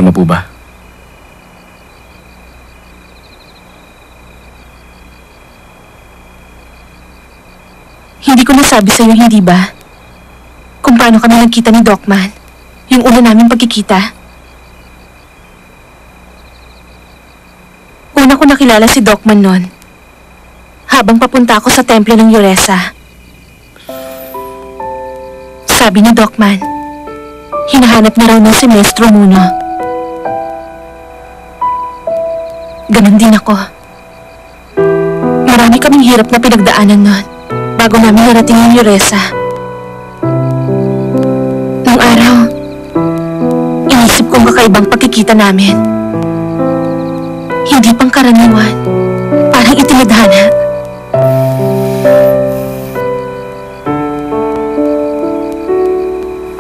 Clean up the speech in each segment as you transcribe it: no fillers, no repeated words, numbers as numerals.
Tama po ba? Hindi ko nasabi sa'yo, hindi ba? Kung paano kami nagkita ni Docman. Yung una namin pagkikita. Una ko nakilala si Docman noon. Habang papunta ako sa templo ng Yoresa. Sabi ni Docman, hinahanap na raw niya si Maestro Muno. Ganon din ako. Marami kaming hirap na pinagdaanan noon bago namin narating yung Yoresa. Nung araw, inisip kong kakaibang pagkikita namin. Hindi pang karaniwan, parang itinadhana.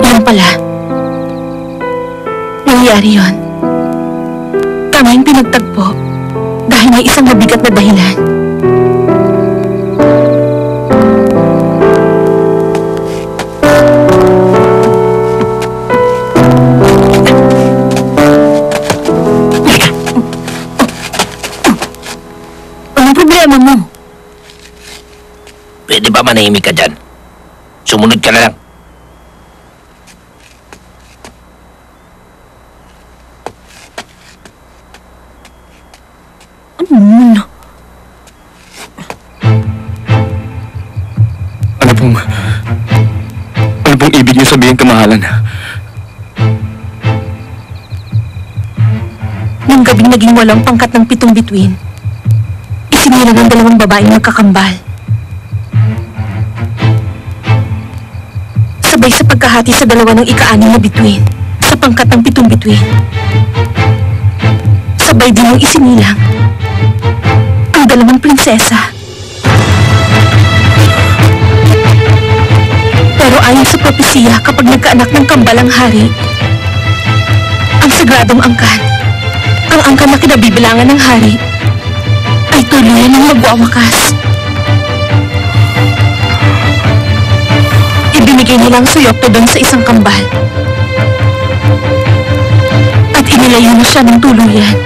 Yan pala. Nangyari yun. Kaming pinagtagpo dahil may isang mabigat na dahilan. Anong problema mo? Pwede ba manahimik ka dyan? Sumunod ka na lang. Ano pong ibig niyo sabihin, kamahalan? Nung gabing naging walang pangkat ng pitong bituin, isinilang ng dalawang babaeng magkakambal. Sabay sa pagkahati sa dalawa ng ika-anim na bituin sa pangkat ng pitong bituin. Sabay din mong isinilang ang dalawang prinsesa. Pero ayon sa propesiya, kapag nagkaanak ng kambal ang hari, ang sagradong angkan, ang angkan na kinabibilangan ng hari, ay tuluyan ng magwawakas. Ibinigay nilang suyokto doon sa isang kambal. At inilayo na siya ng tuluyan.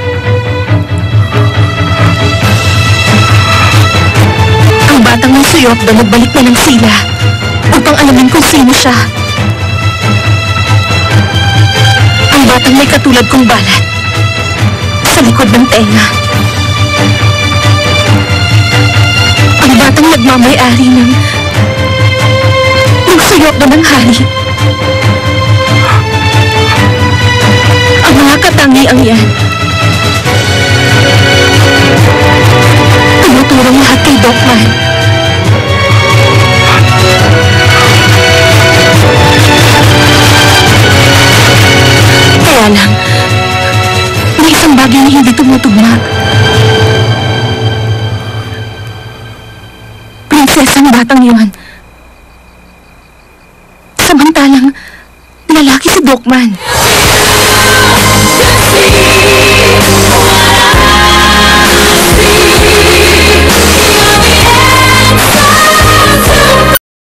Ang batang may suyokto nagbalik na ng sila upang alamin kung sino siya. Ang batang may katulad kong balat sa likod ng tenga. Ang batang nagmamay-ari ng suyok na ng hari. Ang mga katangiang yan, tumuturong lahat kay Docman. Kaya lang, may isang bagay na hindi tumutugma. Prinsesang batang yun. Samantalang, lalaki si Docman.